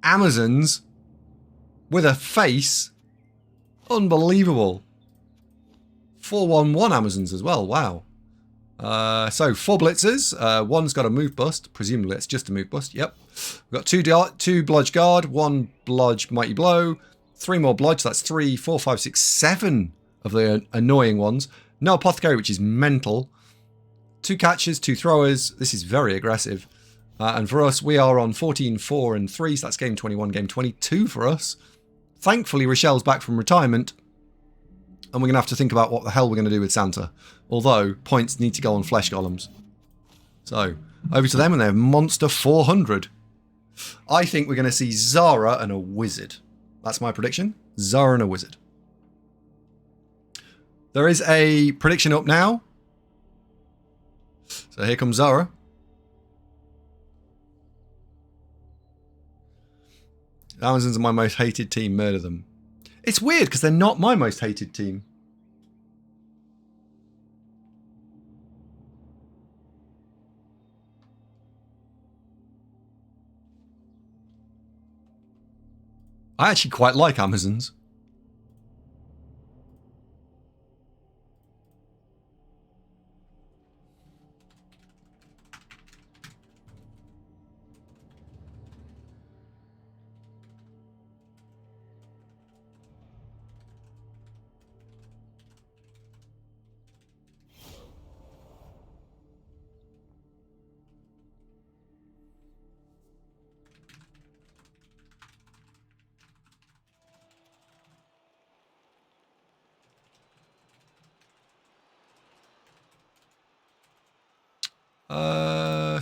Amazons with a face. Unbelievable. 4-1-1 Amazons as well. Wow. So 4 blitzers. One's got a move bust. Presumably it's just a move bust. Yep. We've got 2 bludge guard, 1 bludge mighty blow, 3 more bludge. That's 3, 4, 5, 6, 7 of the annoying ones. No apothecary, which is mental. 2 catchers, 2 throwers. This is very aggressive. And for us, we are on 14, 4, and 3. So that's game 21, game 22 for us. Thankfully, Rochelle's back from retirement. And we're going to have to think about what the hell we're going to do with Santa. Although, points need to go on flesh golems. So, over to them, and they have Monster 400. I think we're going to see Zara and a wizard. That's my prediction. Zara and a wizard. There is a prediction up now. So here comes Zara. Amazons are my most hated team. Murder them. It's weird because they're not my most hated team. I actually quite like Amazons.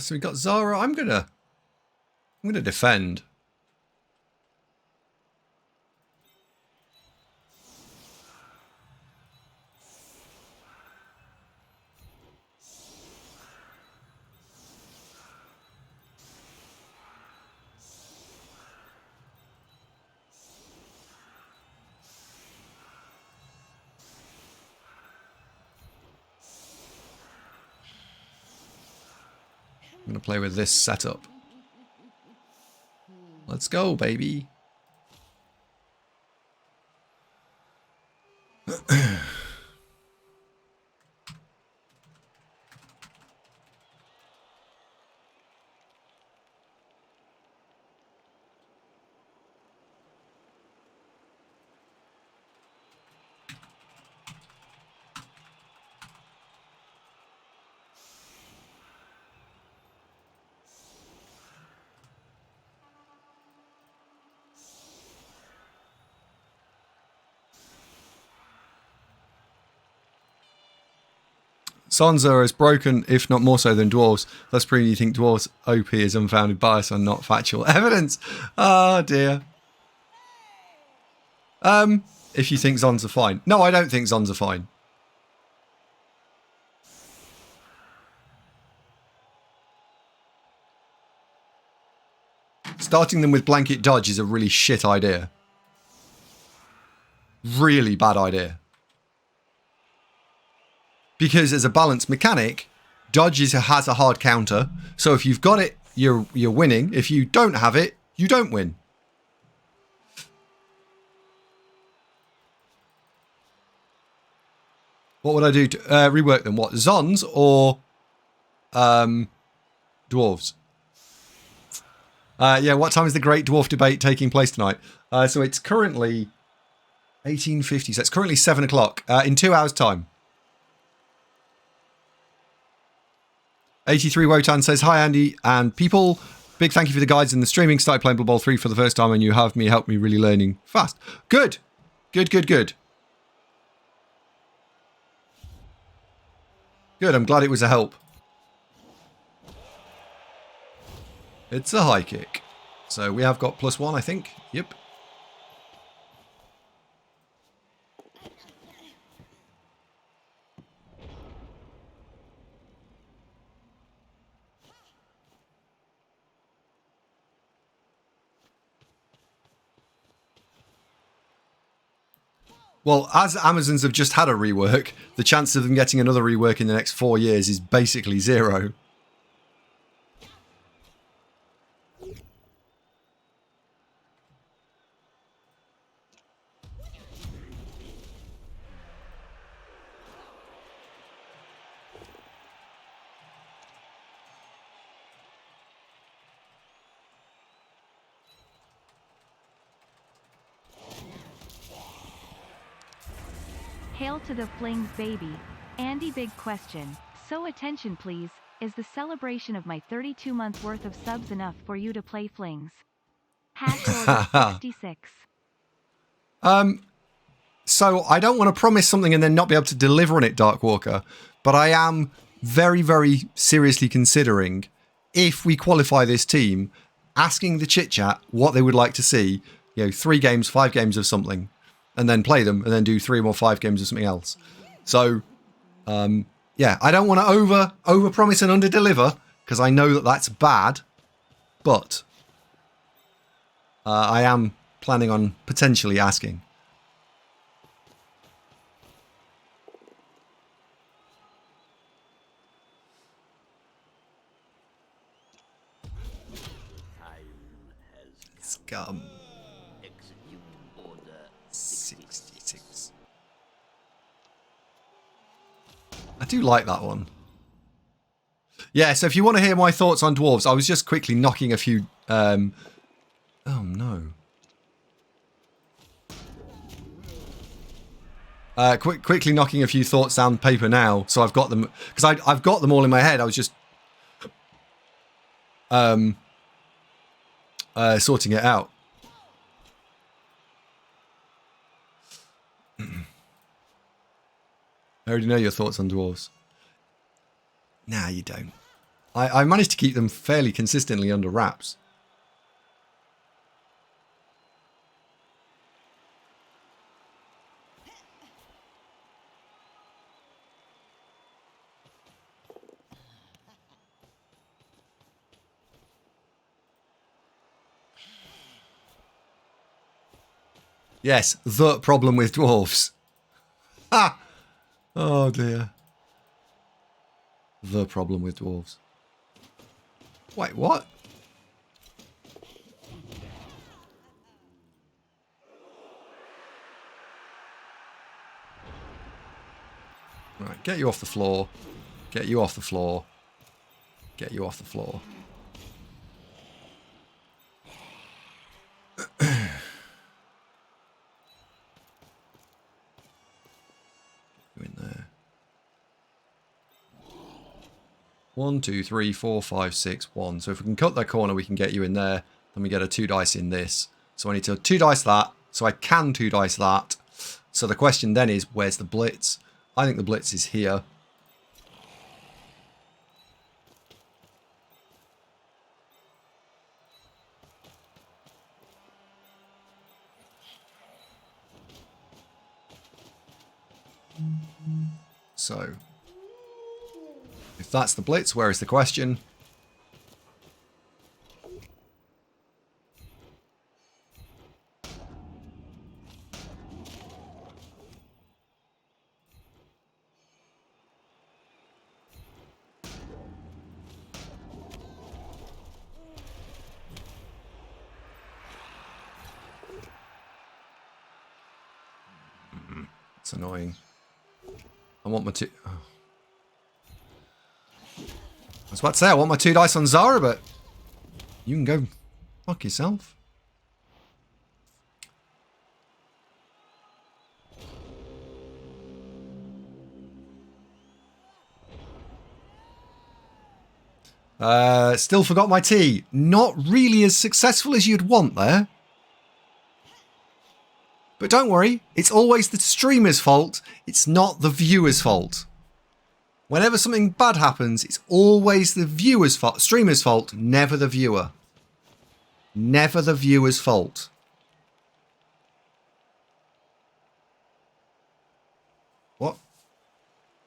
So we got Zara. I'm gonna defend. I'm going to play with this setup. Let's go, baby. Sansa is broken, if not more so than dwarves. Thus proving you think dwarves OP is unfounded bias and not factual evidence. Oh dear. If you think Zons are fine. No, I don't think Zons are fine. Starting them with blanket dodge is a really shit idea. Really bad idea. Because as a balanced mechanic, dodge has a hard counter. So if you've got it, you're winning. If you don't have it, you don't win. What would I do to rework them? What, Zons or dwarves? Yeah, what time is the Great Dwarf Debate taking place tonight? So it's currently 1850. So it's currently 7 o'clock. In 2 hours' time. 83 Wotan says, hi Andy and people. Big thank you for the guides and the streaming. Started playing Blood Bowl 3 for the first time and you have helped me really learning fast. Good. Good. Good, I'm glad it was a help. It's a high kick. So we have got +1, I think. Yep. Well, as Amazons have just had a rework, the chance of them getting another rework in the next 4 years is basically 0. Hail to the Flings baby. Andy, big question. So attention please, is the celebration of my 32-month worth of subs enough for you to play Flings? Order 66. So I don't want to promise something and then not be able to deliver on it, Dark Walker, but I am very, very seriously considering, if we qualify this team, asking the chit chat what they would like to see, 3 games, 5 games of something, and then play them, and then do 3 or 5 games of something else. So, yeah, I don't want to over promise and under deliver, because I know that that's bad, but I am planning on potentially asking. Scum. 66. I do like that one. Yeah, so if you want to hear my thoughts on dwarves, I was just quickly knocking a few... oh, no. Quickly knocking a few thoughts down paper now, so I've got them... Because I've got them all in my head. I was just... sorting it out. I already know your thoughts on dwarves. Nah, you don't. I managed to keep them fairly consistently under wraps. Yes, the problem with dwarves. Ha! Oh dear. The problem with dwarves. Wait, what? Right, get you off the floor. Get you off the floor. Get you off the floor. You in there. 1, 2, 3, 4, 5, 6, 1. So if we can cut that corner, we can get you in there. Then we get a 2 dice in this. So I need to 2 dice that. So I can 2 dice that. So the question then is, where's the blitz? I think the blitz is here. So, if that's the blitz, where is the question? It's annoying. I want my 2... Oh. I was about to say, I want my 2 dice on Zara, but you can go fuck yourself. Still forgot my tea. Not really as successful as you'd want there. But don't worry, it's always the streamer's fault. It's not the viewer's fault. Whenever something bad happens, it's always the viewer's fault, streamer's fault, never the viewer. Never the viewer's fault. What?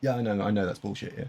Yeah, I know that's bullshit, yeah.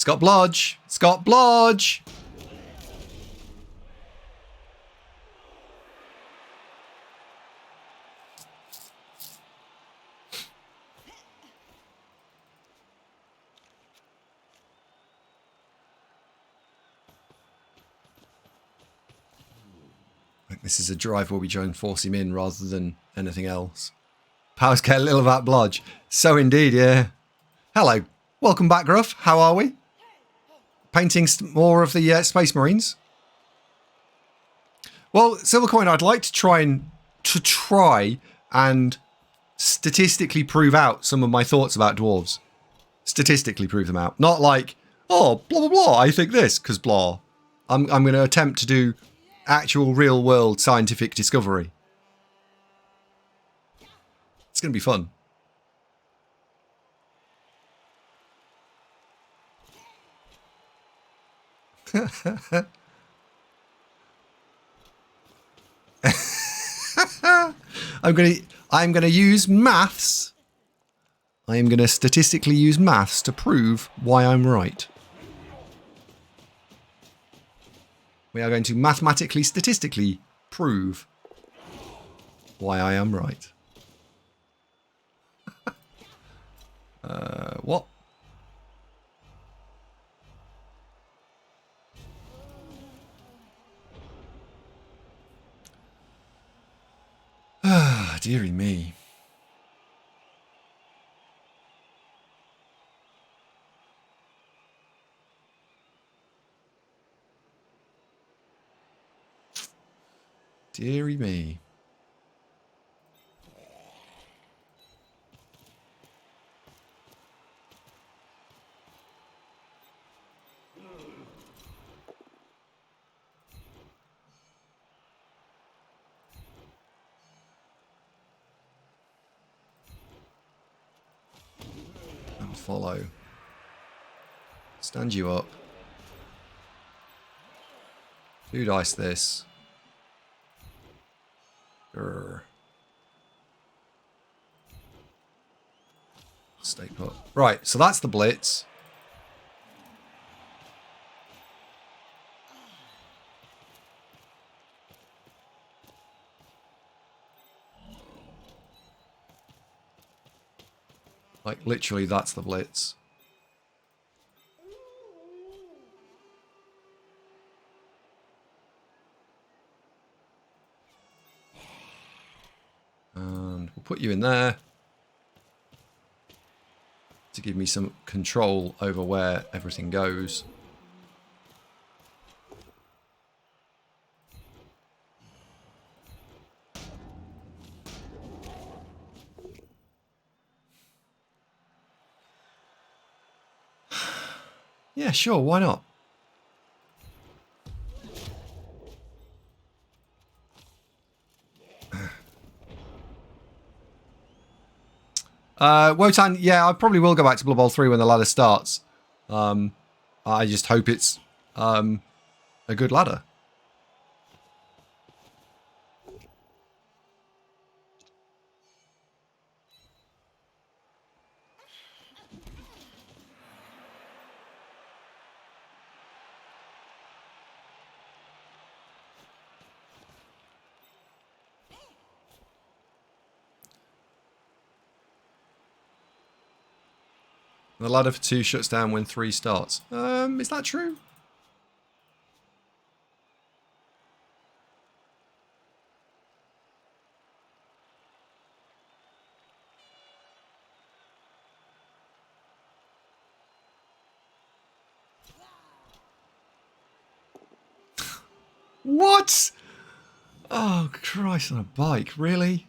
It's got blodge. It's got blodge. This is a drive where we try and force him in rather than anything else. Powers get a little of that blodge. So indeed, yeah. Hello. Welcome back, Gruff. How are we? Painting more of the Space Marines. Well, Silvercoin, I'd like to try and statistically prove out some of my thoughts about dwarves. Statistically prove them out. Not like, oh, blah, blah, blah, I think this, because blah. I'm going to attempt to do actual real-world scientific discovery. It's going to be fun. I'm going to use maths. I am going to statistically use maths to prove why I'm right. We are going to mathematically, statistically prove why I am right. What? Ah, dearie me. Dearie me. And follow. Stand you up. Two dice this. Grr. Stay put. Right, so that's the blitz. Like, literally, that's the blitz. And we'll put you in there to give me some control over where everything goes. Yeah, sure, why not? Wotan, yeah, I probably will go back to Blood Bowl 3 when the ladder starts. I just hope it's a good ladder. The ladder for 2 shuts down when 3 starts. Is that true? What? Oh, Christ on a bike, really?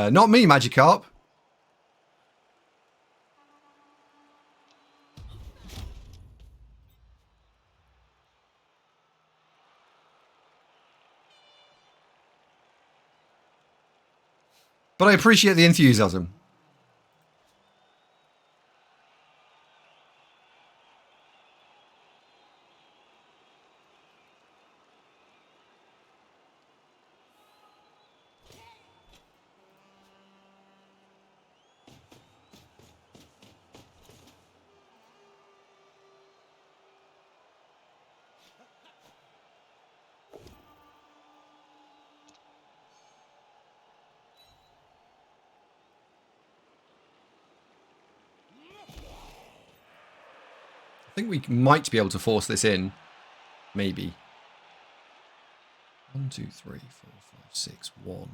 Not me, Magikarp. But I appreciate the enthusiasm. I think we might be able to force this in. Maybe. 1, 2, 3, 4, 5, 6, 1.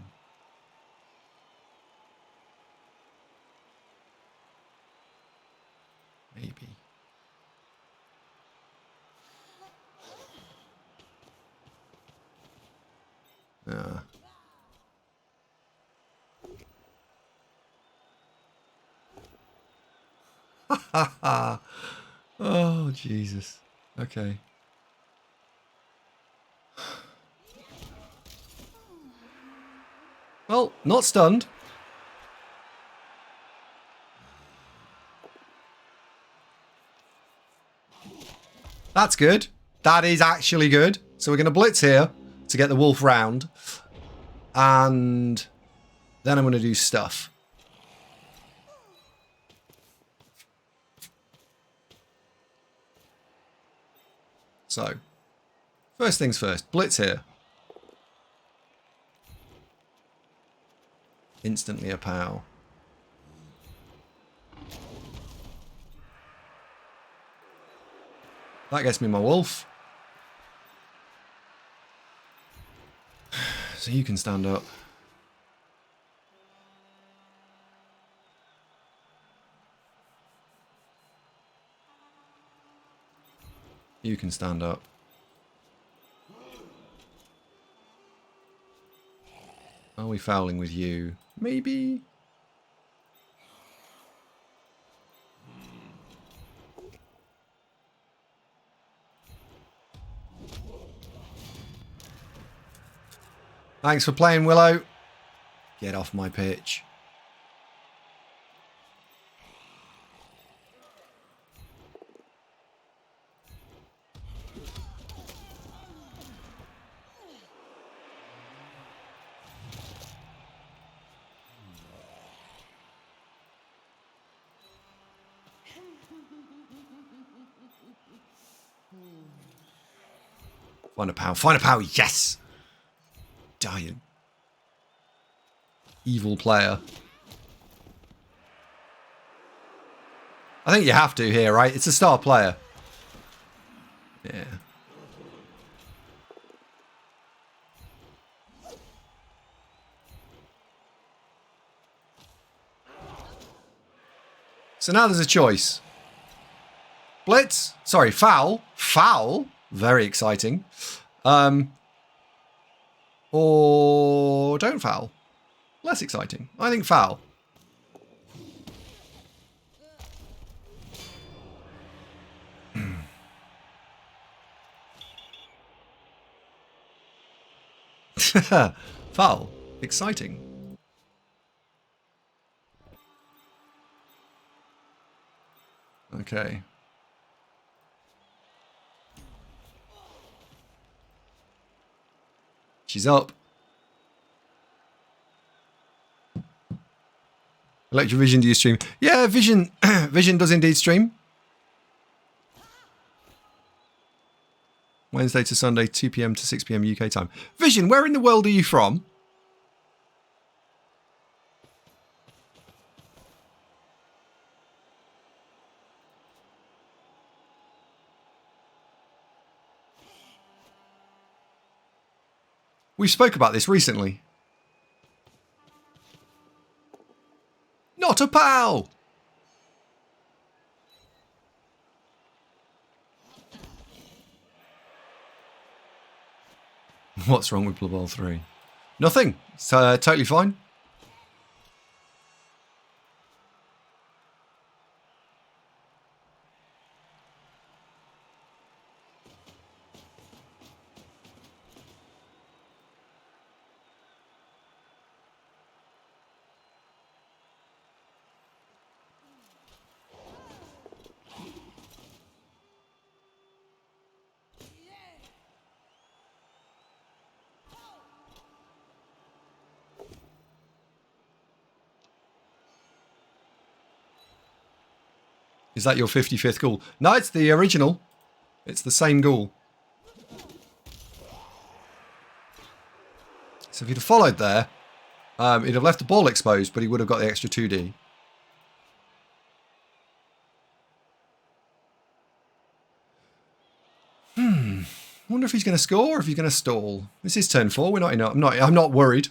Maybe. Oh, Jesus. Okay. Well, not stunned. That's good. That is actually good. So we're going to blitz here to get the wolf round. And then I'm going to do stuff. So, first things first. Blitz here. Instantly a pow. That gets me my wolf. So you can stand up. You can stand up. Are we fouling with you? Maybe. Thanks for playing, Willow. Get off my pitch. Find a pow. Find a pow. Yes. Dying. Evil player. I think you have to here, right? It's a star player. Yeah. So now there's a choice. Blitz. Sorry, foul. Foul. Very exciting. Or don't foul. Less exciting. I think foul. Foul. Exciting. Okay. She's up. Electro Vision, do you stream? Yeah, Vision Vision does indeed stream. Wednesday to Sunday, 2 PM to 6 PM UK time. Vision, where in the world are you from? We spoke about this recently. Not a pal! What's wrong with Blood Bowl 3? Nothing. It's totally fine. Is that your 55th ghoul? No, it's the original. It's the same ghoul. So if he'd have followed there, he'd have left the ball exposed, but he would have got the extra 2D. Wonder if he's going to score or if he's going to stall. This is turn 4. We're not. I'm not worried.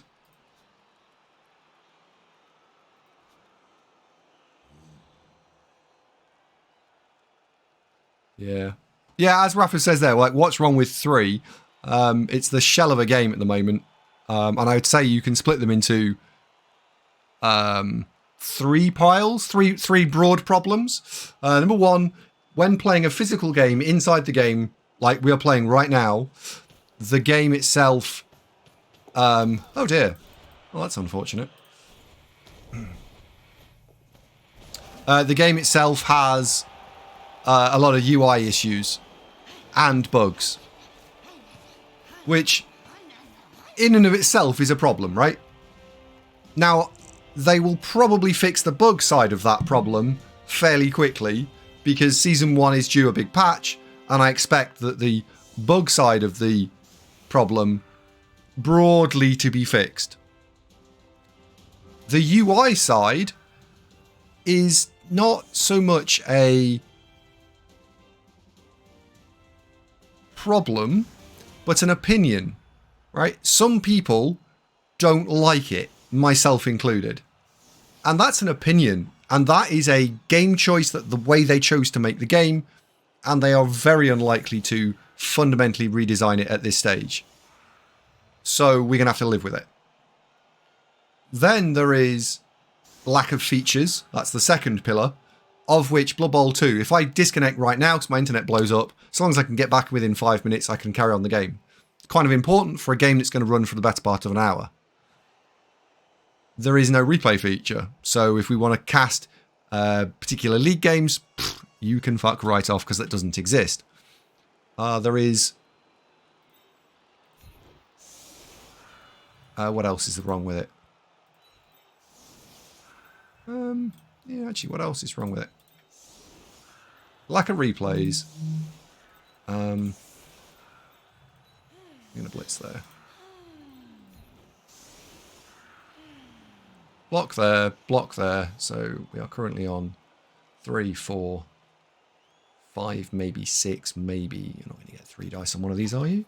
Yeah. Yeah, as Rafa says there, like, what's wrong with 3? It's the shell of a game at the moment. And I would say you can split them into 3 piles, three broad problems. Number 1, when playing a physical game inside the game, like we are playing right now, the game itself... oh dear. Well, that's unfortunate. The game itself has a lot of UI issues and bugs, which in and of itself is a problem, right? Now, they will probably fix the bug side of that problem fairly quickly because Season 1 is due a big patch, and I expect that the bug side of the problem broadly to be fixed. The UI side is not so much a problem, but an opinion, right? Some people don't like it, myself included. And that's an opinion. And that is a game choice, that the way they chose to make the game, and they are very unlikely to fundamentally redesign it at this stage. So we're going to have to live with it. Then there is lack of features. That's the second pillar, of which Blood Bowl 2, if I disconnect right now because my internet blows up, as long as I can get back within 5 minutes, I can carry on the game. It's kind of important for a game that's going to run for the better part of an hour. There is no replay feature. So if we want to cast particular league games, you can fuck right off because that doesn't exist. There is... what else is wrong with it? Yeah, actually, what else is wrong with it? Lack of replays. I'm going to blitz there. Block there. So we are currently on 3, 4, 5, maybe 6, maybe. You're not going to get 3 dice on one of these, are you?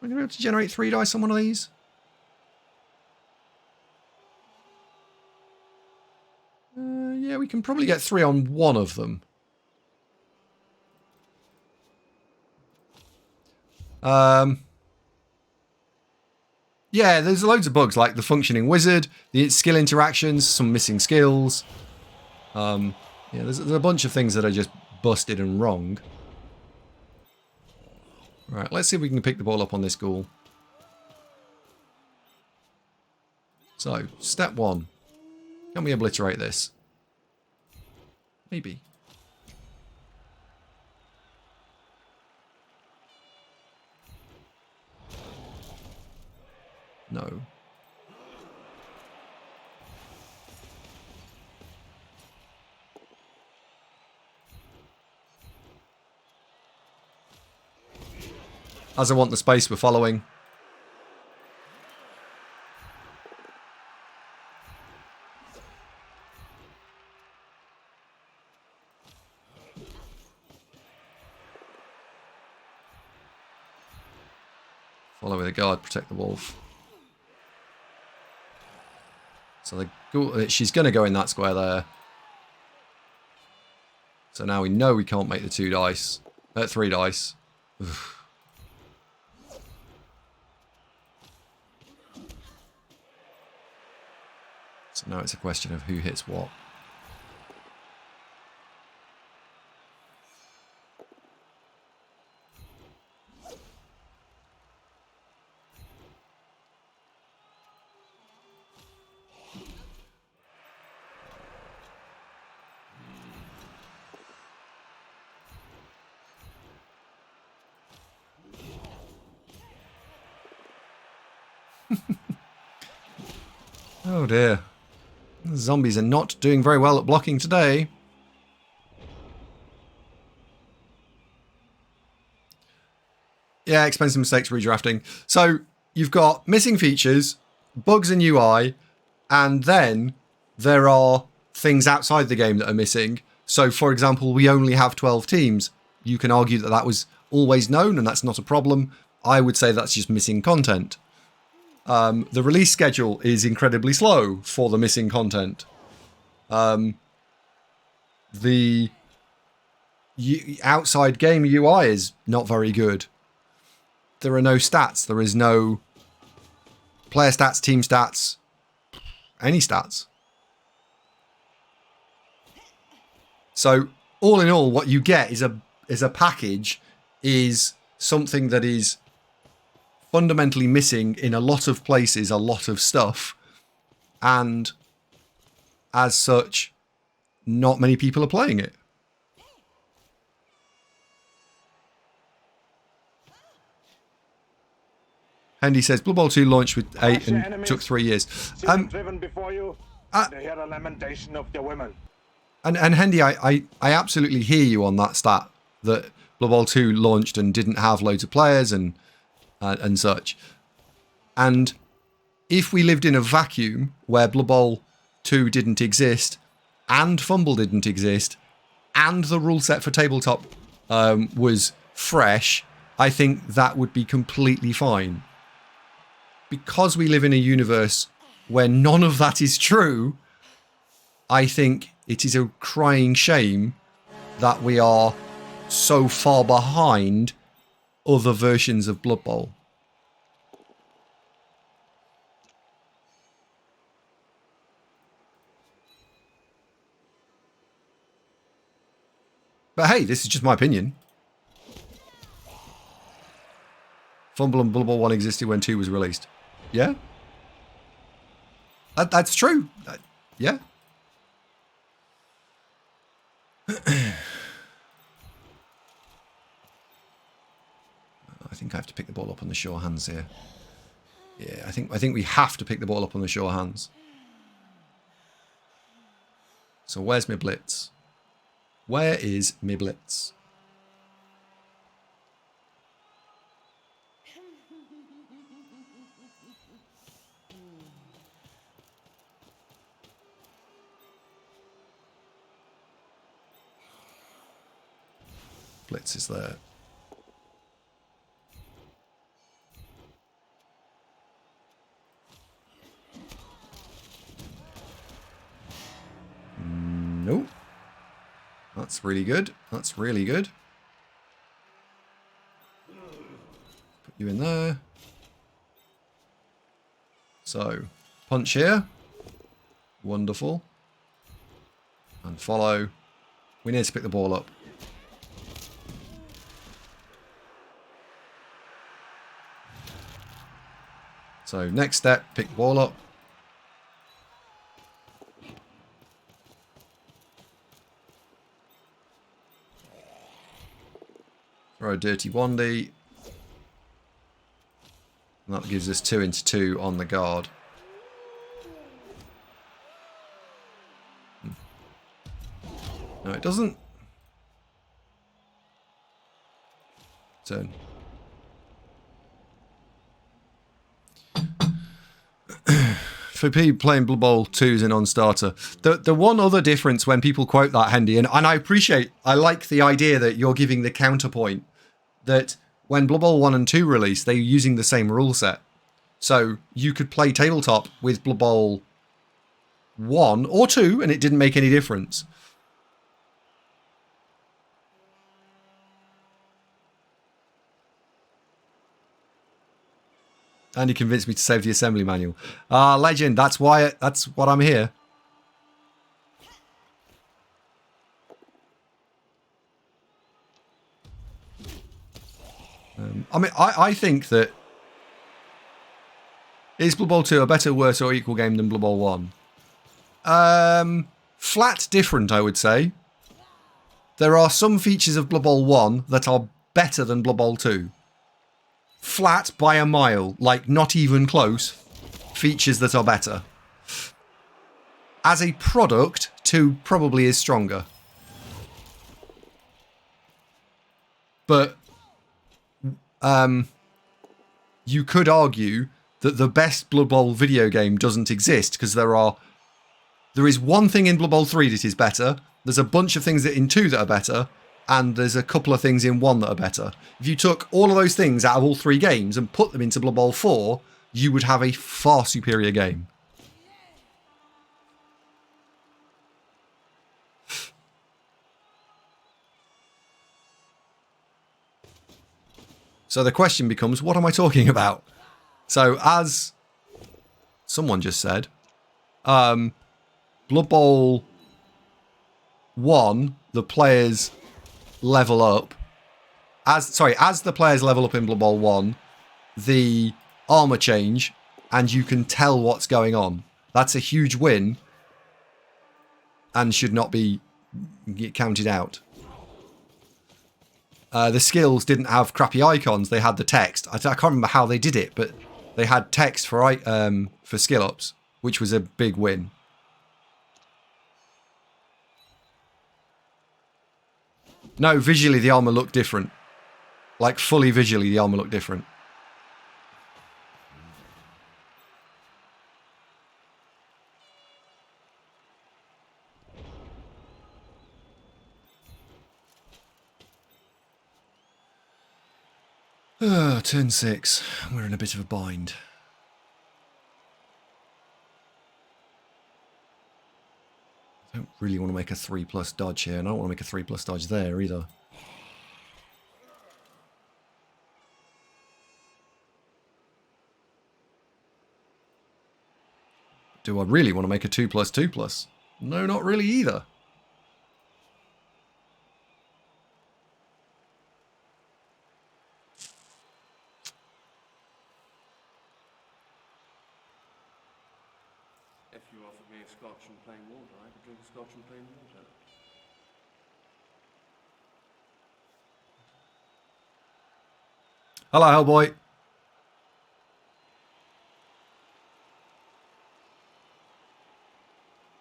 Are we going to be able to generate 3 dice on one of these? Yeah, we can probably get 3 on one of them. Yeah, there's loads of bugs, like the functioning wizard, the skill interactions, some missing skills. Yeah, there's a bunch of things that are just busted and wrong. Right, let's see if we can pick the ball up on this ghoul. So, step 1. Can we obliterate this? Maybe. No. As I want the space we're following. Follow with a guard, protect the wolf. So she's going to go in that square there. So now we know we can't make the 2 dice. 3 dice. Oof. So now it's a question of who hits what. Oh dear. The zombies are not doing very well at blocking today. Yeah, expensive mistakes, redrafting. So you've got missing features, bugs in UI, and then there are things outside the game that are missing. So, for example, we only have 12 teams. You can argue that that was always known, and that's not a problem. I would say that's just missing content. The release schedule is incredibly slow for the missing content. The outside game UI is not very good. There are no stats. There is no player stats, team stats, any stats. So all in all, what you get is a package, is something that is fundamentally missing in a lot of places, a lot of stuff, and as such, not many people are playing it. Andy says Blood Bowl 2 launched with 8 and took 3 years. Driven before you, they hear the lamentation of the women. And Hendy, I absolutely hear you on that stat, that Blood Bowl 2 launched and didn't have loads of players and such. And if we lived in a vacuum where Blood Bowl 2 didn't exist, and Fumble didn't exist, and the rule set for tabletop was fresh, I think that would be completely fine. Because we live in a universe where none of that is true, I think it is a crying shame that we are so far behind other versions of Blood Bowl. But hey, this is just my opinion. Fumble and Blood Bowl 1 existed when 2 was released. Yeah? That's true. Yeah? I think I have to pick the ball up on the sure hands here. Yeah, I think we have to pick the ball up on the sure hands. So where's my blitz? Where is my blitz? Blitz is there. Nope. That's really good. That's really good. Put you in there. So, punch here. Wonderful. And follow. We need to pick the ball up. So, next step, pick the ball up. Throw a dirty wandy. And that gives us 2 into 2 on the guard. No, it doesn't. Turn. For people playing Blood Bowl 2 as a non-starter, the one other difference when people quote that, Hendy, and I like the idea that you're giving the counterpoint, that when Blood Bowl 1 and 2 released, they were using the same rule set. So you could play tabletop with Blood Bowl 1 or 2 and it didn't make any difference. And he convinced me to save the assembly manual. Ah, legend. That's what I'm here. I think that is Blood Bowl 2 a better, worse, or equal game than Blood Bowl 1? Flat different, I would say. There are some features of Blood Bowl 1 that are better than Blood Bowl 2. Flat by a mile, like not even close, features that are better. As a product, 2 probably is stronger. But you could argue that the best Blood Bowl video game doesn't exist because there is one thing in Blood Bowl 3 that is better. There's a bunch of things in 2 that are better, and there's a couple of things in 1 that are better. If you took all of those things out of all 3 games and put them into Blood Bowl 4, you would have a far superior game. So the question becomes, what am I talking about? So as someone just said, Blood Bowl 1, the players level up. As the players level up in Blood Bowl 1, the armor change, and you can tell what's going on. That's a huge win, and should not be counted out. The skills didn't have crappy icons; they had the text. I can't remember how they did it, but they had text for skill ups, which was a big win. No, visually the armor looked different. Like fully visually, the armor looked different. Turn 6. We're in a bit of a bind. I don't really want to make a 3+ dodge here, and I don't want to make a 3+ dodge there either. Do I really want to make a 2+2+? No, not really either. If you offered me a scotch and plain water, I could drink a scotch and plain water. Hello, Hellboy.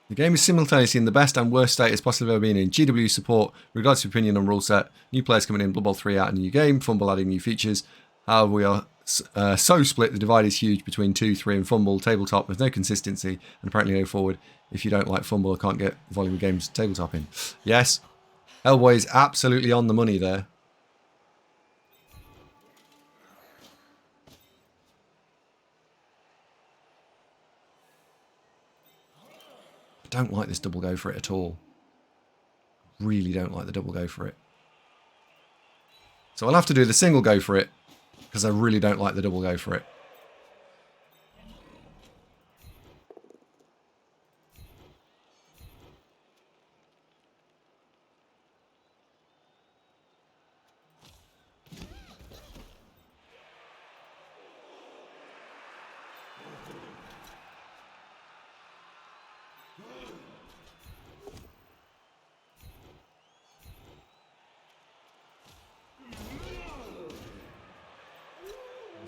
The game is simultaneously in the best and worst state it's possibly ever been in. GW support, regards to opinion on rule set, new players coming in, Blood Bowl 3 out a new game, Fumble adding new features. However, we are so split, the divide is huge between 2, 3 and Fumble. Tabletop, there's no consistency, and apparently no forward. If you don't like Fumble, I can't get volume of games tabletop in. Yes, Hellboy is absolutely on the money there. I don't like this double go for it at all. Really don't like the double go for it. So I'll have to do the single go for it, because I really don't like the double go for it.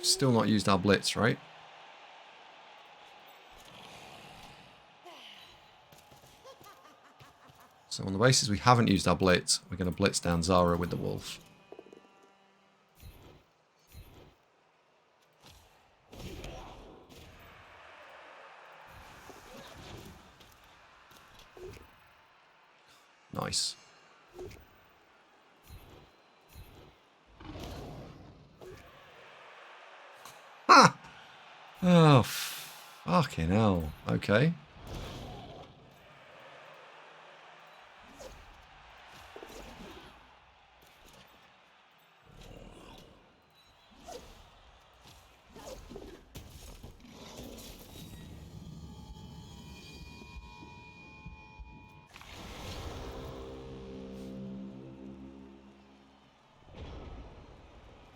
Still not used our blitz, right? So on the basis we haven't used our blitz, we're going to blitz down Zara with the wolf. Nice. Ha! Oh, fucking hell. Okay.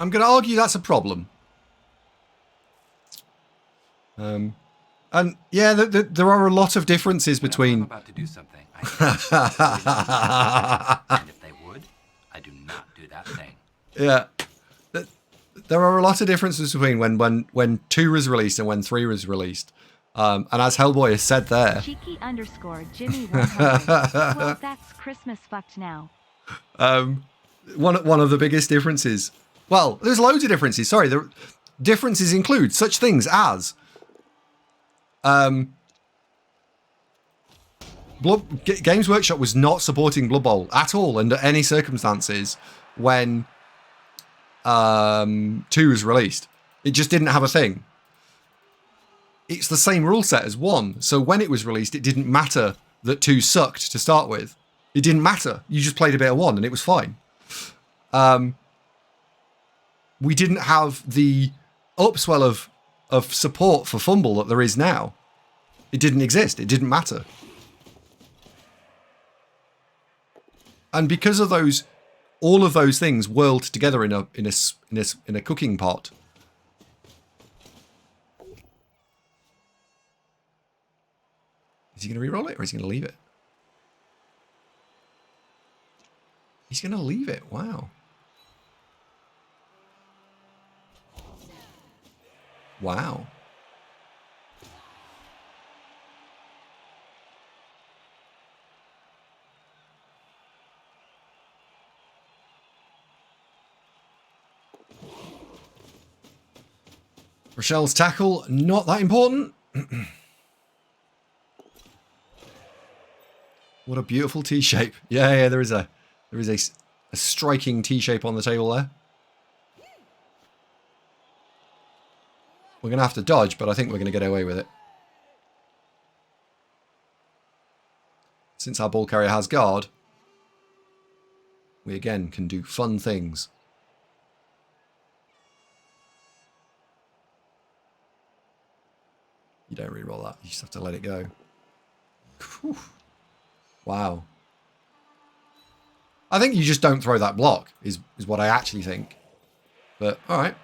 I'm going to argue that's a problem. And yeah, there are a lot of differences between. I'm about to do something. And if they would, I do not do that thing. Yeah, there are a lot of differences between when 2 was released and when 3 was released. And as Hellboy has said there, Cheeky _ Jimmy 100. Well, that's Christmas fucked now. One of the biggest differences Well, there's loads of differences. Sorry, the differences include such things as Games Workshop was not supporting Blood Bowl at all under any circumstances when 2 was released. It just didn't have a thing. It's the same rule set as 1, so when it was released, it didn't matter that 2 sucked to start with. It didn't matter. You just played a bit of 1 and it was fine. We didn't have the upswell of support for Fumble that there is now. It didn't exist. It didn't matter. And because of those, all of those things whirled together in a cooking pot. Is he going to re-roll it or is he going to leave it? He's going to leave it. Wow. Wow. Rochelle's tackle, not that important. What a beautiful T-shape. Yeah, there is a striking T-shape on the table there. We're going to have to dodge, but I think we're going to get away with it. Since our ball carrier has guard, we again can do fun things. You don't re-roll that. You just have to let it go. Whew. Wow. I think you just don't throw that block, is what I actually think. But, alright.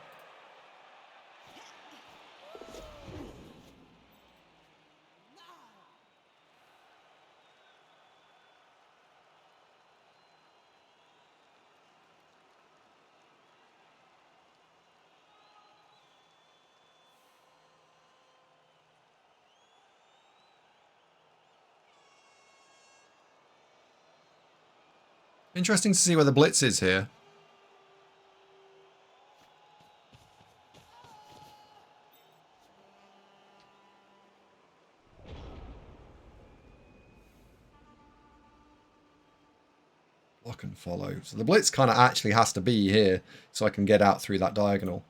Interesting to see where the blitz is here. Block and follow. So the blitz kind of actually has to be here so I can get out through that diagonal.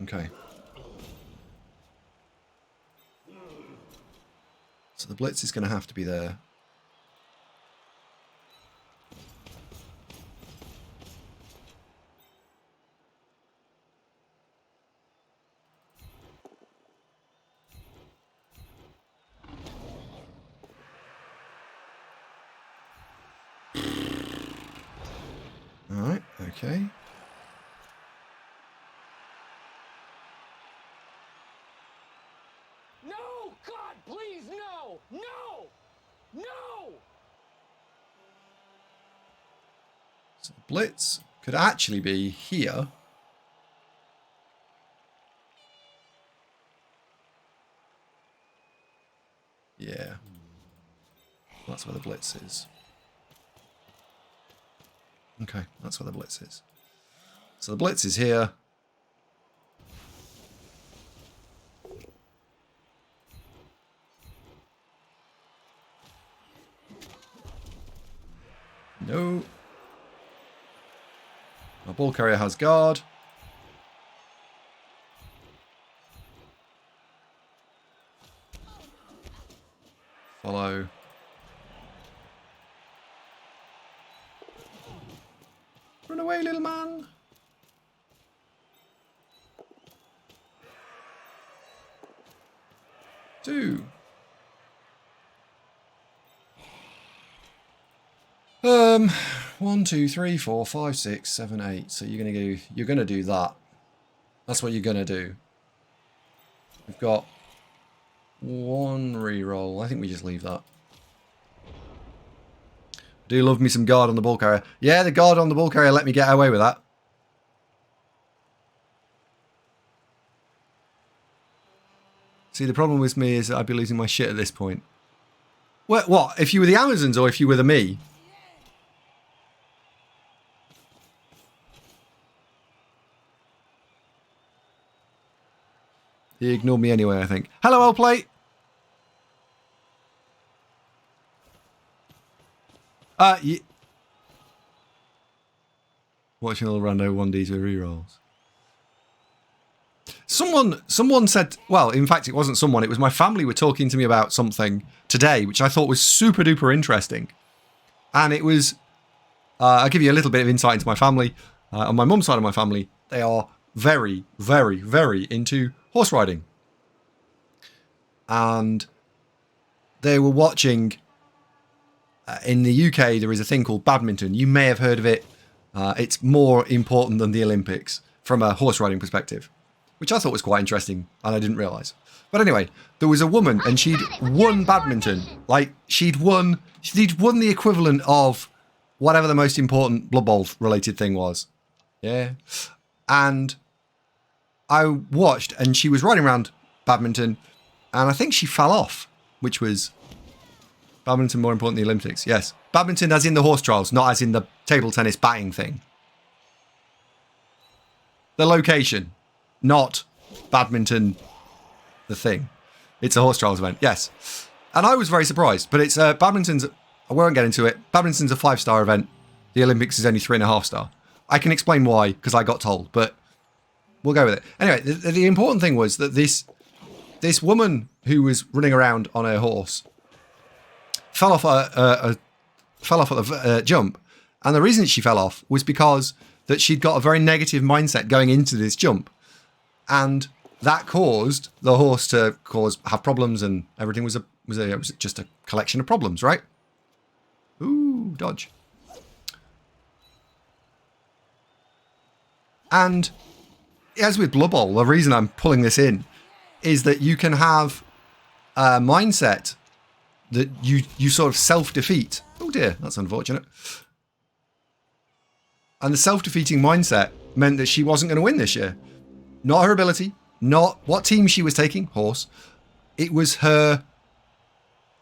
Okay. So the blitz is going to have to be there. Alright, okay. No! God, please, no! No! No! So the blitz could actually be here. Yeah. That's where the blitz is. Okay, that's where the blitz is. So the blitz is here. No. Our ball carrier has guard. Follow. Run away, little man. Two. 1, 2, 3, 4, 5, 6, 7, 8. So you're gonna do that. That's what you're gonna do. We've got one reroll. I think we just leave that. Do love me some guard on the ball carrier. Yeah, the guard on the ball carrier let me get away with that. See, the problem with me is that I'd be losing my shit at this point. What? If you were the Amazons or if you were the me? He ignored me anyway, I think. Hello, old plate. Watching all rando 1Ds with rerolls. Someone said, well, in fact, it wasn't someone. It was my family were talking to me about something today, which I thought was super duper interesting. And it was, I'll give you a little bit of insight into my family. On my mum's side of my family, they are very, very, very into horse riding. And they were watching, in the UK, there is a thing called badminton. You may have heard of it. It's more important than the Olympics from a horse riding perspective, which I thought was quite interesting and I didn't realise. But anyway, there was a woman and she'd won badminton. Like, she'd won the equivalent of whatever the most important Blood Bowl related thing was. Yeah. And I watched and she was riding around badminton and I think she fell off, which was badminton more important than the Olympics. Yes. Badminton as in the horse trials, not as in the table tennis batting thing. The location, not badminton, the thing. It's a horse trials event, yes. And I was very surprised, but it's badminton's, I won't get into it. Badminton's a 5-star event. The Olympics is only 3.5-star. I can explain why, because I got told, but we'll go with it. Anyway, the important thing was that this woman who was running around on her horse fell off at the jump, and the reason she fell off was because that she'd got a very negative mindset going into this jump, and that caused the horse to have problems, and everything was just a collection of problems, right? Ooh, dodge. And as with Blood Bowl, the reason I'm pulling this in is that you can have a mindset that you sort of self-defeat. Oh dear, that's unfortunate. And the self-defeating mindset meant that she wasn't going to win this year. Not her ability, not what team she was taking, horse. It was her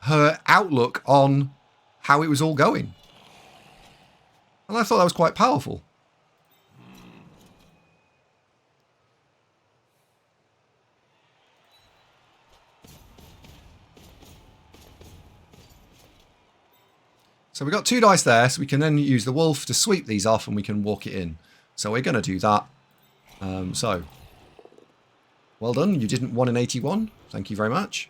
outlook on how it was all going. And I thought that was quite powerful. So we've got 2 dice there, so we can then use the wolf to sweep these off and we can walk it in. So we're going to do that. So, well done. You didn't 1 in 81. Thank you very much.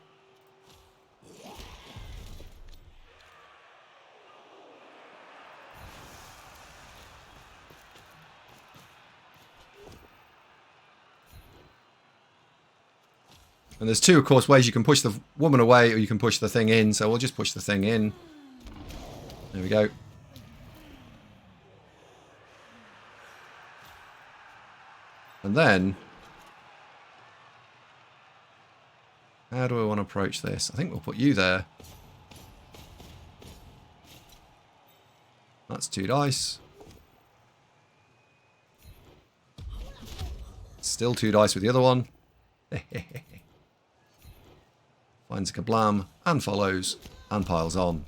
And there's 2, of course, ways you can push the woman away or you can push the thing in. So we'll just push the thing in. There we go. And then, how do I want to approach this? I think we'll put you there. That's 2 dice. Still 2 dice with the other one. Finds a kablam and follows and piles on.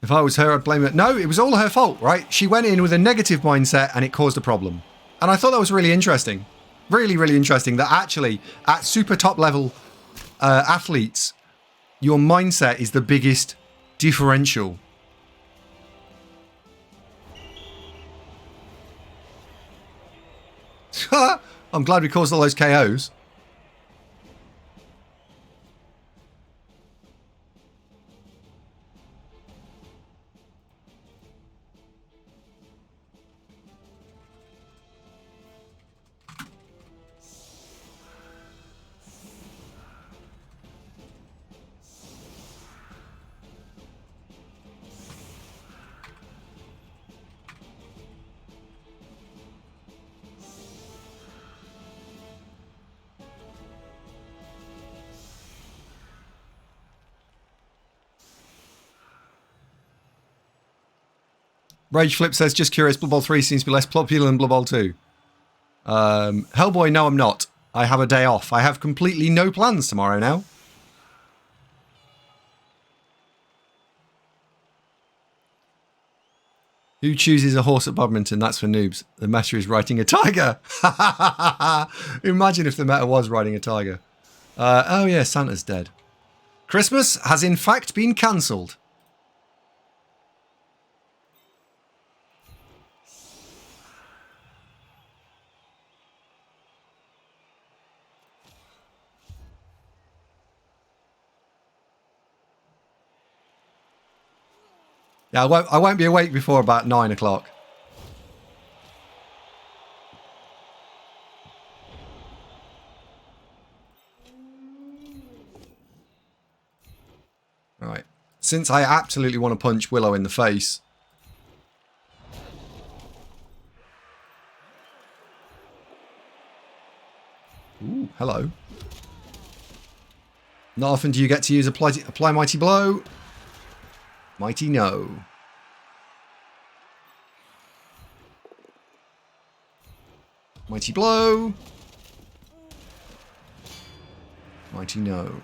If I was her, I'd blame it. No, it was all her fault, right? She went in with a negative mindset and it caused a problem. And I thought that was really interesting. Really, really interesting that actually at super top level athletes, your mindset is the biggest differential. I'm glad we caused all those KOs. Rage Flip says, just curious, Blood Bowl 3 seems to be less popular than Blood Bowl 2. Hellboy, no, I'm not. I have a day off. I have completely no plans tomorrow now. Who chooses a horse at badminton? That's for noobs. The meta is riding a tiger. Imagine if the meta was riding a tiger. Oh yeah, Santa's dead. Christmas has in fact been cancelled. Yeah, I won't be awake before about 9 o'clock. Right. Since I absolutely want to punch Willow in the face. Ooh, hello. Not often do you get to use apply Mighty Blow. Mighty no. Mighty Blow. Mighty no.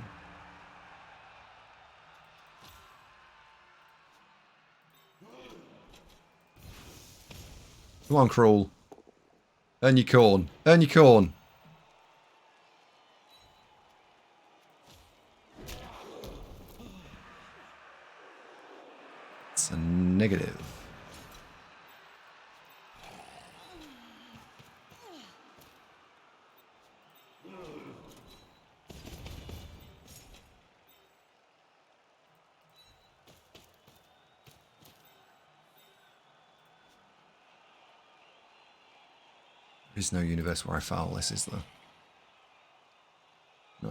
Come on, Crawl. Earn your corn. Earn your corn. It's a negative. There is no universe where I foul this, is there? No.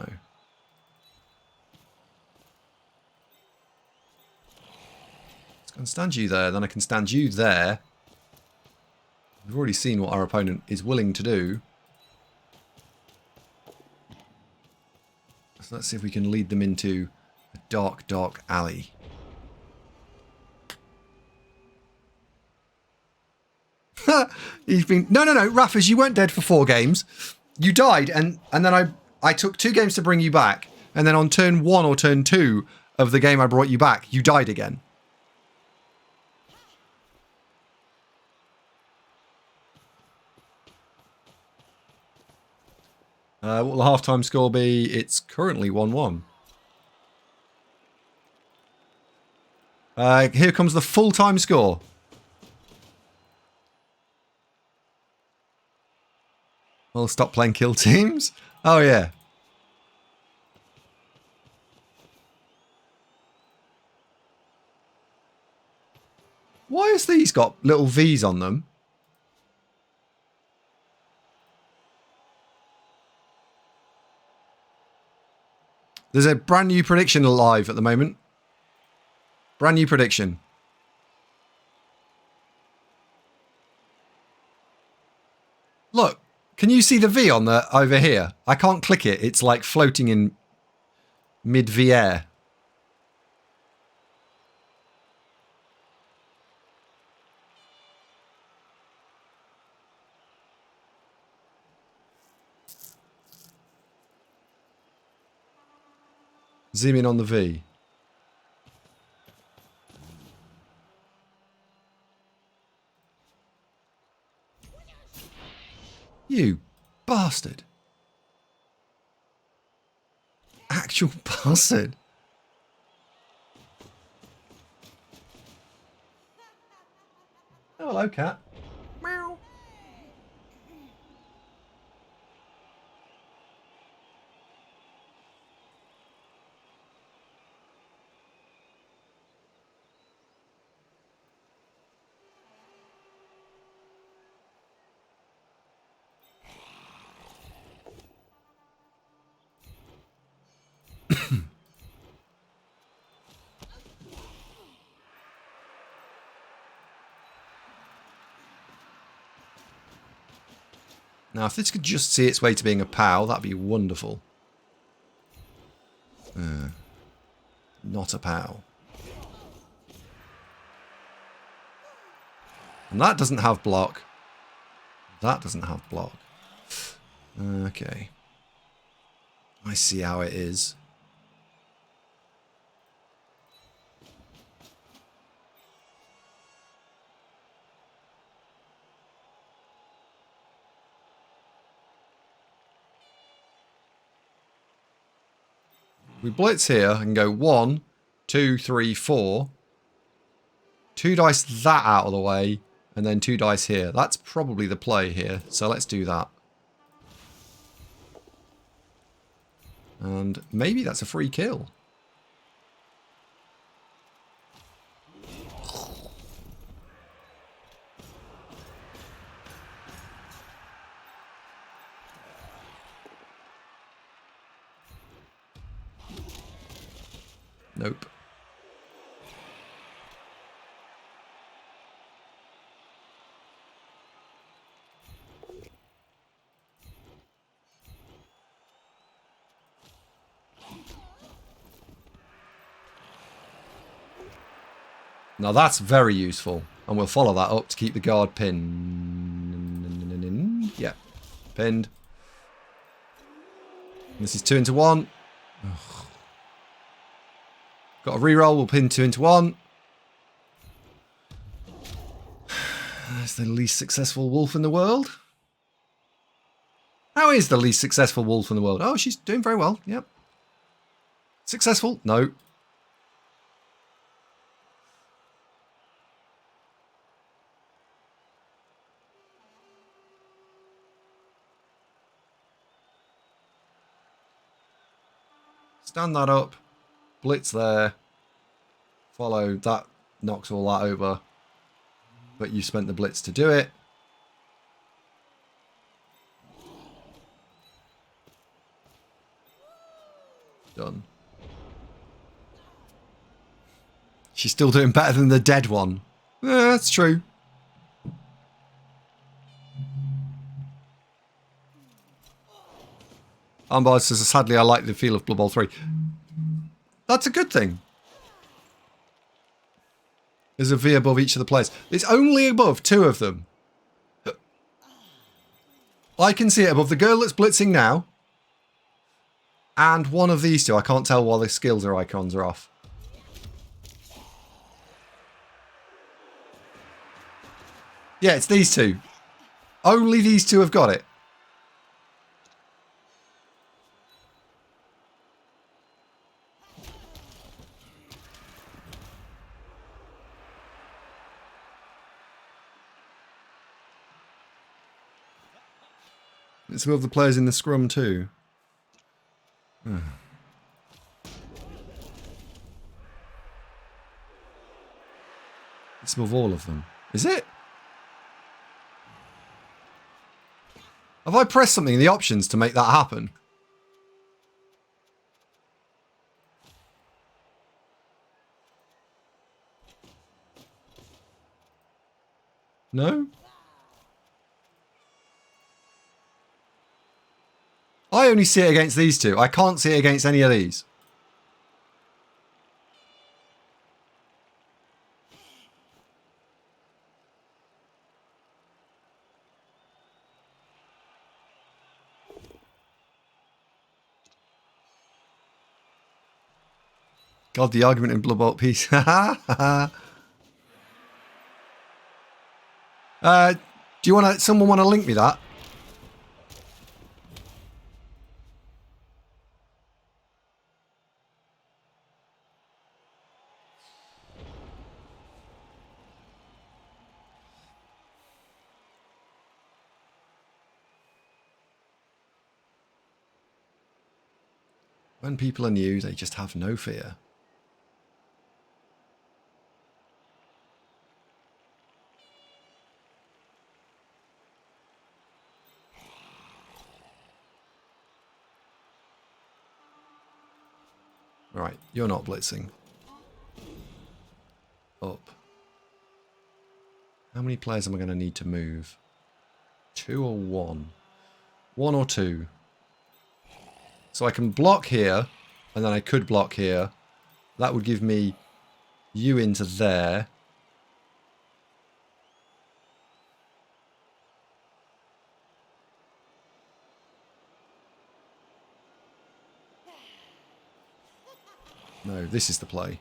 Let's go and stand you there, then I can stand you there. We've already seen what our opponent is willing to do. So let's see if we can lead them into a dark, dark alley. He's been... No, Raffers, you weren't dead for 4 games. You died, and then I took 2 games to bring you back, and then on turn 1 or turn 2 of the game I brought you back, you died again. What will the halftime score be? It's currently 1-1. Here comes the full-time score. Well, stop playing kill teams. Oh, yeah. Why has these got little V's on them? There's a brand new prediction live at the moment. Brand new prediction. Look. Can you see the V on the over here? I can't click it. It's like floating in mid-V air. Zoom in on the V. You bastard. Actual bastard. Oh, hello, cat. Meow. Now, if this could just see its way to being a POW, that'd be wonderful. Not a POW. And that doesn't have block. That doesn't have block. Okay. I see how it is. We blitz here and go 1, 2, 3, 4. 2 dice that out of the way, and then 2 dice here. That's probably the play here, so let's do that. And maybe that's a free kill. Nope. Now that's very useful, and we'll follow that up to keep the guard pinned. Yeah, pinned. This is 2 into 1. Ugh. Got a reroll, we'll pin 2 into 1. That's the least successful wolf in the world. How is the least successful wolf in the world? Oh, she's doing very well, yep. Successful? No. Stand that up. Blitz there. Follow. That knocks all that over. But you spent the blitz to do it. Done. She's still doing better than the dead one. Yeah, that's true. Armbar says, sadly, I like the feel of Blood Bowl 3. That's a good thing. There's a V above each of the players. It's only above 2 of them. I can see it above the girl that's blitzing now. And one of these 2. I can't tell while the skills or icons are off. Yeah, it's these 2. Only these 2 have got it. It's above the players in the scrum too. It's above all of them. Is it? Have I pressed something in the options to make that happen? No? I only see it against these 2. I can't see it against any of these. God, the argument in Blood Bowl piece. Do you want to? Someone want to link me that? When people are new, they just have no fear. Right, you're not blitzing. Up. How many players am I going to need to move? 2 or 1? 1 or 2? So I can block here, and then I could block here. That would give me you into there. No, this is the play.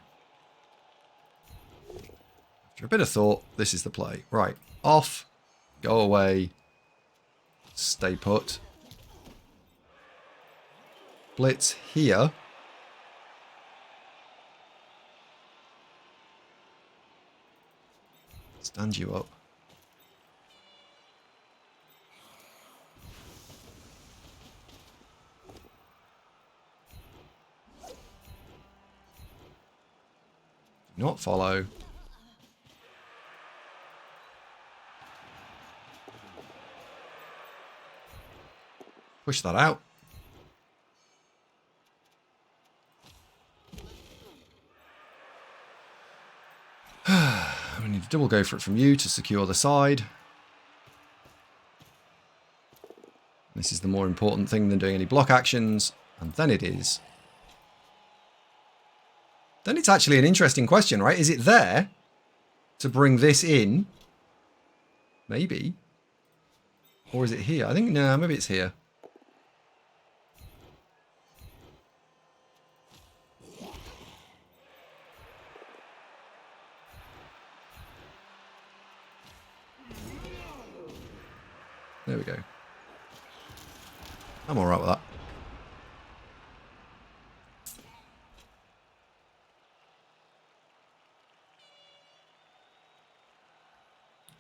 After a bit of thought, this is the play. Right, off, go away, stay put. Blitz here. Stand you up. Do not follow. Push that out. We need to double go for it from you to secure the side. This is the more important thing than doing any block actions. And then it is. Then it's actually an interesting question, right? Is it there to bring this in? Maybe. Or is it here? I think, no, maybe it's here. There we go. I'm alright with that.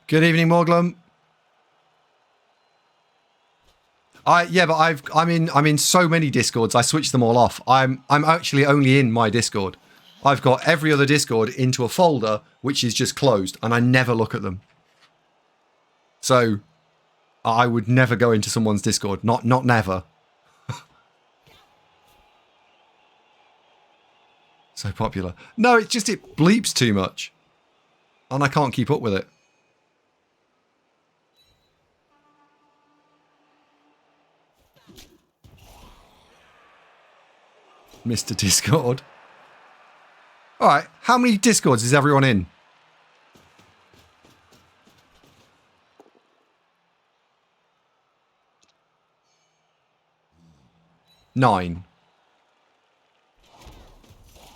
Good evening, Morglum. Yeah, but I'm in so many Discords. I switched them all off. I'm actually only in my Discord. I've got every other Discord into a folder which is just closed, and I never look at them. So I would never go into someone's Discord. Not never. So popular. No, it's just it bleeps too much. And I can't keep up with it. Mr. Discord. Alright, how many Discords is everyone in? 9.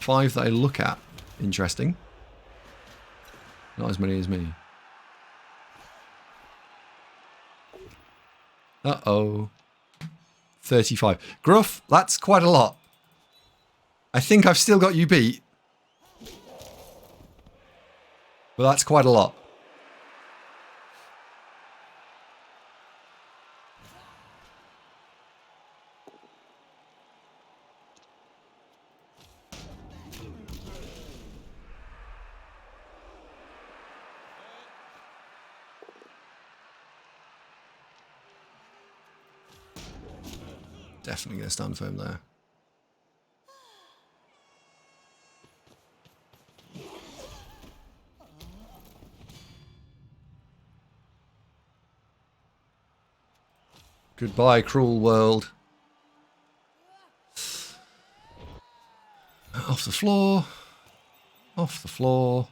5 that I look at. Interesting. Not as many as me. Uh-oh. 35. Gruff, that's quite a lot. I think I've still got you beat. But that's quite a lot. Definitely going to stand firm there. Goodbye, cruel world. Off the floor. Off the floor.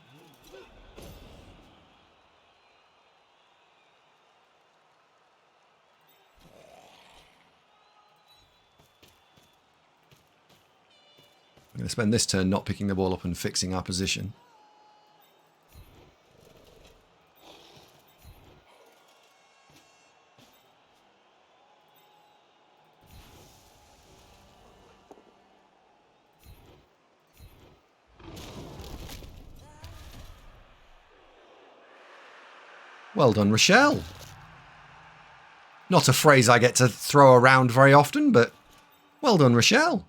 I'm going to spend this turn not picking the ball up and fixing our position. Well done, Rochelle. Not a phrase I get to throw around very often, but well done, Rochelle.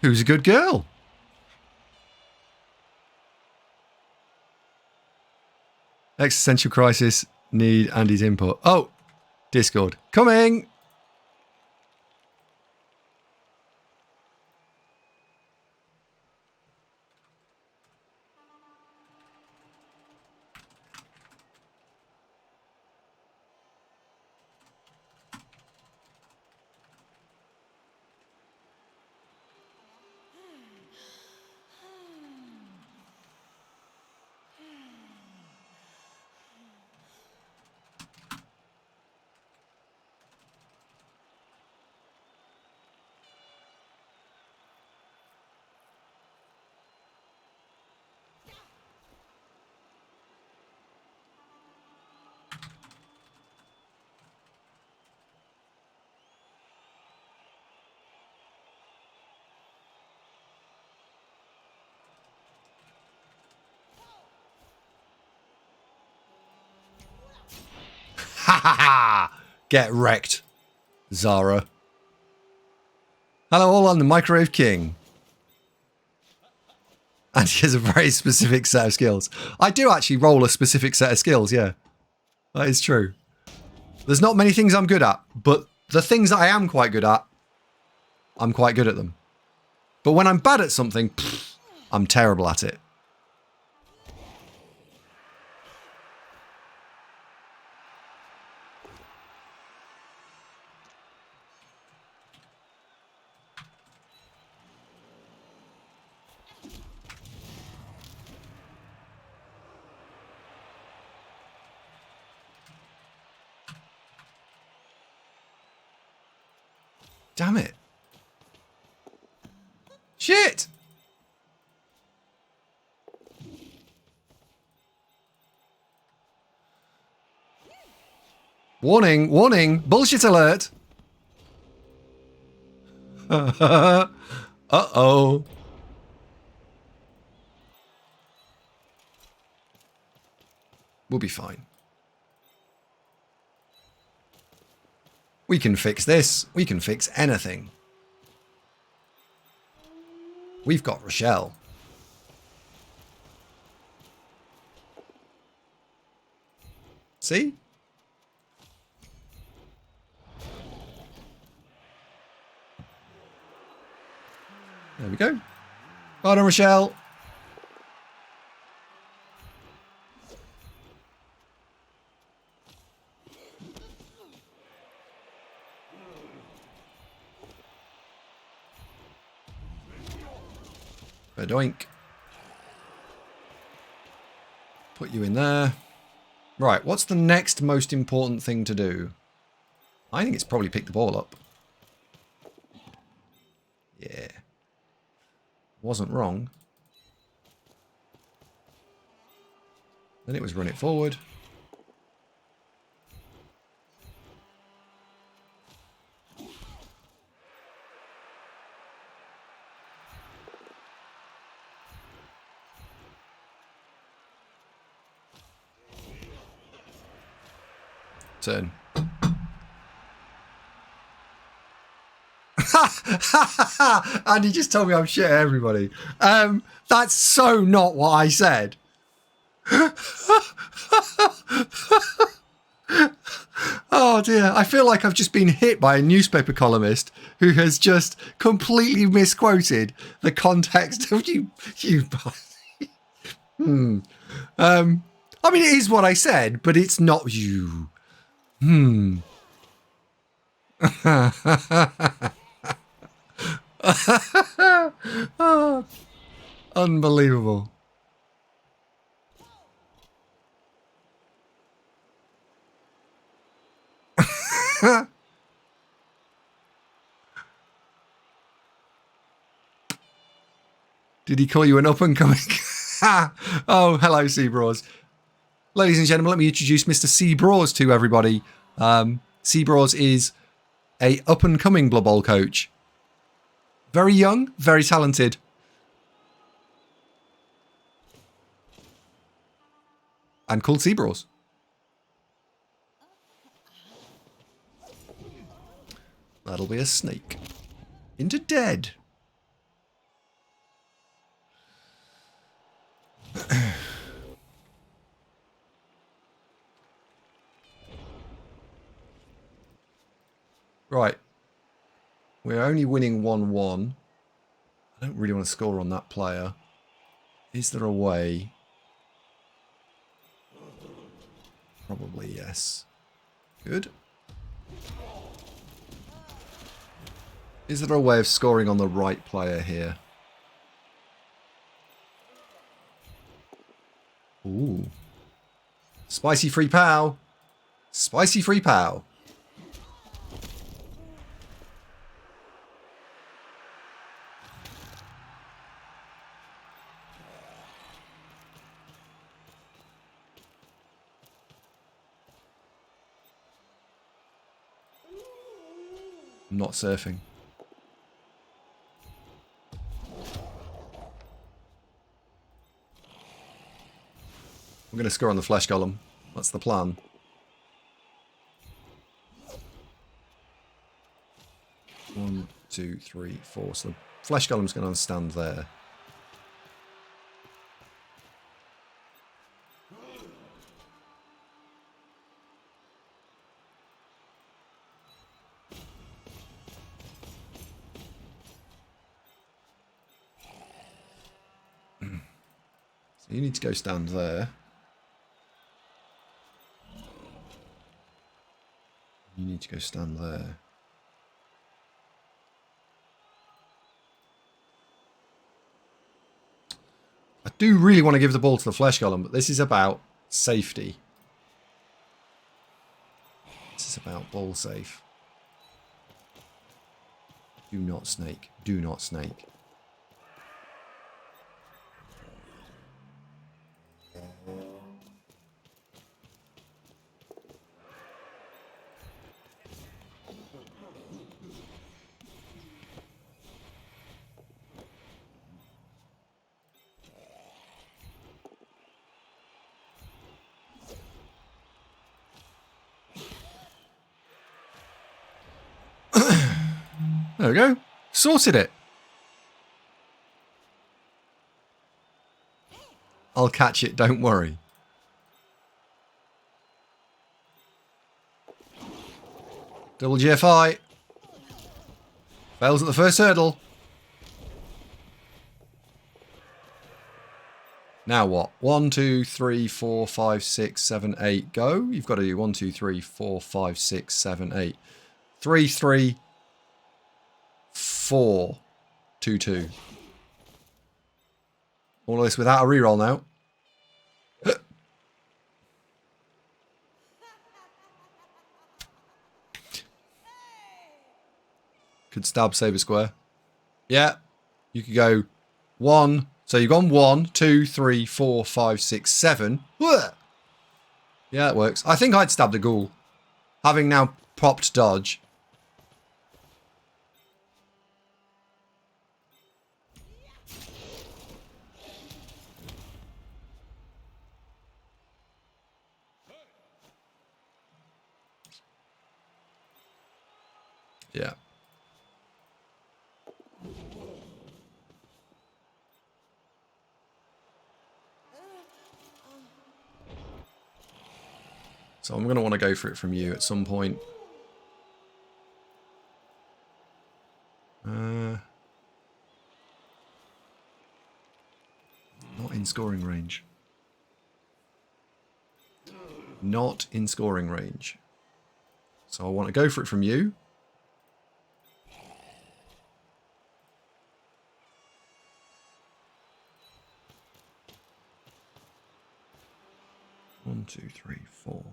Who's a good girl? Existential crisis. Need Andy's input. Oh, Discord. Coming! Get wrecked, Zara. Hello, all on the Microwave King. And he has a very specific set of skills. I do actually roll a specific set of skills, yeah. That is true. There's not many things I'm good at, but the things that I am quite good at, I'm quite good at them. But when I'm bad at something, I'm terrible at it. Damn it. Shit! Warning, warning, bullshit alert. Uh-oh. We'll be fine. We can fix this. We can fix anything. We've got Rochelle. See? There we go. Well done, Rochelle. Doink. Put you in there. Right, what's the next most important thing to do? I think it's probably pick the ball up. Yeah. Wasn't wrong. Then it was run it forward. Turn. Andy just told me I'm shit at everybody. That's so not what I said. Oh dear, I feel like I've just been hit by a newspaper columnist who has just completely misquoted the context of you. I mean, it is what I said, but it's not you. Oh, unbelievable. Did he call you an up-and-coming? Oh, hello, Seabros. Ladies and gentlemen, let me introduce Mr. Seabros to everybody. Seabros is a up-and-coming Blood Bowl coach. Very young, very talented. And called Seabros. That'll be a snake. Into dead. Right. We're only winning 1-1. I don't really want to score on that player. Is there a way? Probably yes. Good. Is there a way of scoring on the right player here? Ooh. Spicy free pow. Spicy free pow. Not surfing. I'm going to score on the flesh golem. That's the plan. 1, 2, 3, 4. So the flesh golem's going to stand there. So you need to go stand there. You need to go stand there. I do really want to give the ball to the flesh golem, but this is about safety. This is about ball safe. Do not snake. Do not snake. There we go. Sorted it. I'll catch it, don't worry. Double GFI. Fails at the first hurdle. Now what? 1, 2, 3, 4, 5, 6, 7, 8. Go. You've got to do 1, 2, 3, 4, 5, 6, 7, 8. 3, 3, 4, 2, 2. All of this without a reroll now. Could stab Saber Square. Yeah. You could go 1. So you've gone 1, 2, 3, 4, 5, 6, 7. Yeah, it works. I think I'd stab the ghoul. Having now popped dodge. Yeah. So I'm going to want to go for it from you at some point. Not in scoring range. Not in scoring range. So I want to go for it from you. One, 2, 3, 4.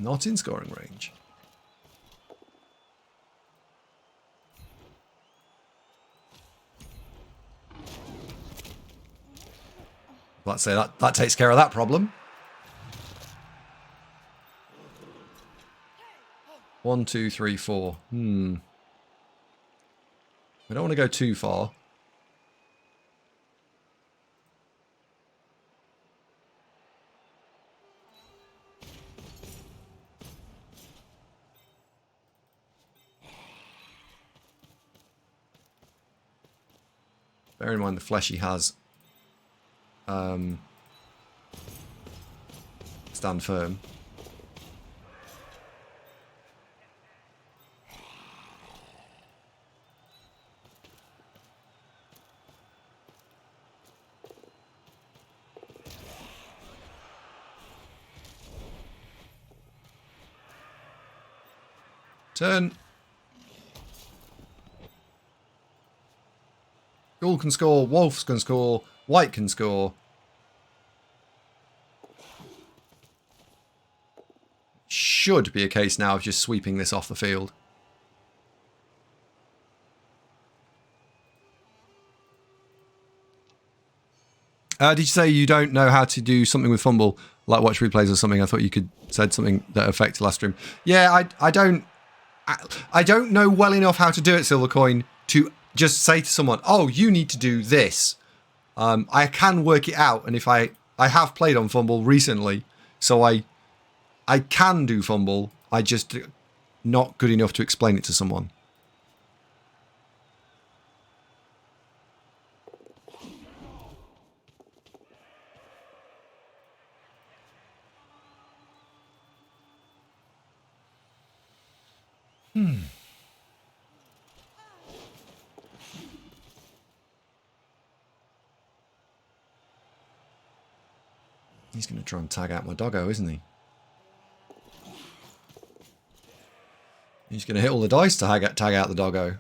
Not in scoring range. Let's say that takes care of that problem. 1, 2, 3, 4. We don't want to go too far. Bear in mind the fleshy has stand firm. Turn. Ghoul can score, wolves can score, white can score. Should be a case now of just sweeping this off the field. Did you say you don't know how to do something with fumble, like watch replays or something? I thought you could said something that affected last stream. Yeah, I don't I don't know well enough how to do it, Silvercoin, to just say to someone, oh, you need to do this. I can work it out, and if I have played on Fumble recently, so I can do Fumble. I just not good enough to explain it to someone. He's going to try and tag out my doggo, isn't he? He's going to hit all the dice to tag out the doggo.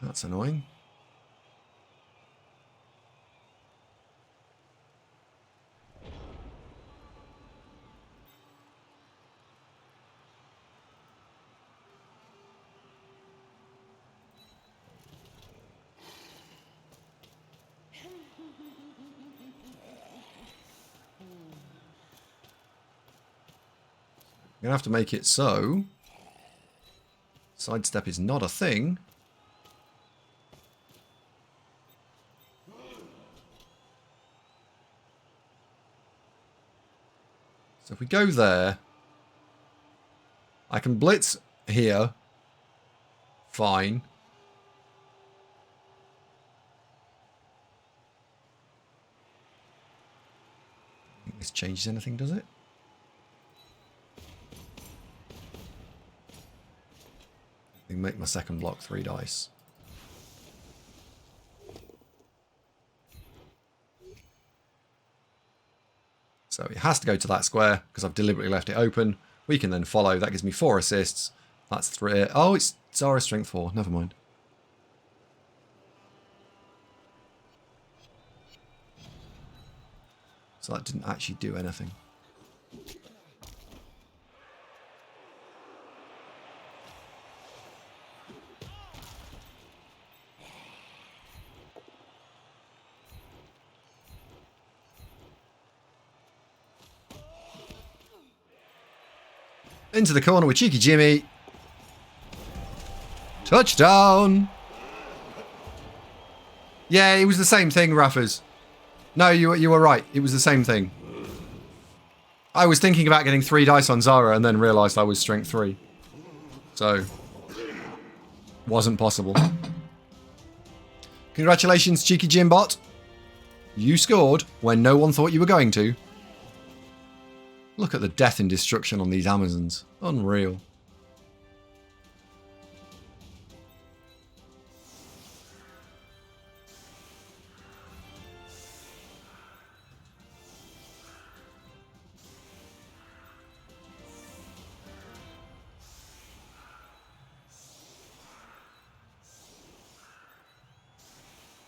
That's annoying. I'm going to have to make it so sidestep is not a thing. So if we go there, I can blitz here. Fine. I think this changes anything, does it? I can make my second block 3 dice. So it has to go to that square because I've deliberately left it open. We can then follow. That gives me 4 assists. That's 3. Oh, it's Zara strength 4. Never mind. So that didn't actually do anything. Into the corner with Cheeky Jimmy. Touchdown! Yeah, it was the same thing, Raffers. No, you were right. It was the same thing. I was thinking about getting 3 dice on Zara and then realised I was strength 3. So, wasn't possible. Congratulations, Cheeky Jimbot. You scored when no one thought you were going to. Look at the death and destruction on these Amazons. Unreal.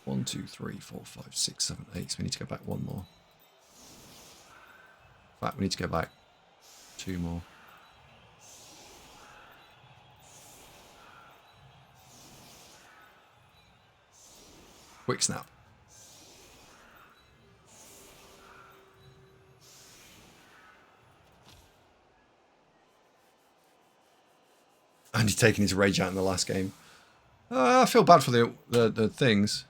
One, 2, 3, 4, 5, 6, 7, 8. So we need to go back 1 more. In fact, we need to go back 2 more. Quick snap. And he's taking his rage out in the last game. I feel bad for the things.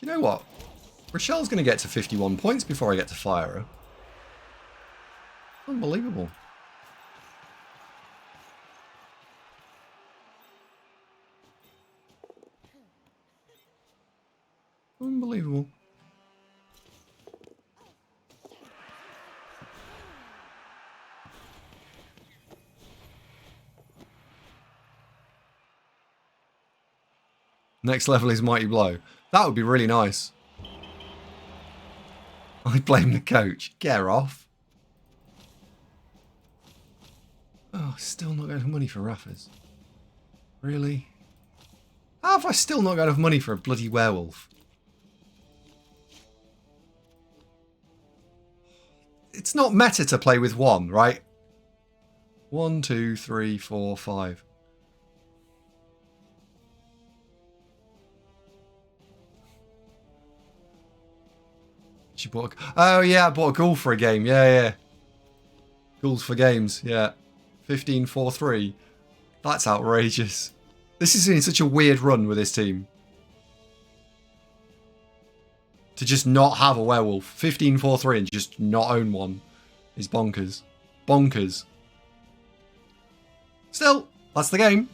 Do you know what? Rochelle's going to get to 51 points before I get to fire her. Unbelievable. Unbelievable. Next level is Mighty Blow. That would be really nice. I blame the coach. Get her off. Oh, still not got enough money for Raffers. Really? How have I still not got enough money for a bloody werewolf? It's not meta to play with one, right? 1, 2, 3, 4, 5. She bought oh yeah, I bought a ghoul for a game. Yeah. Ghouls for games, yeah. 15-4-3. That's outrageous. This is in such a weird run with this team. To just not have a werewolf. 15-4-3 and just not own one is bonkers. Bonkers. Still, that's the game.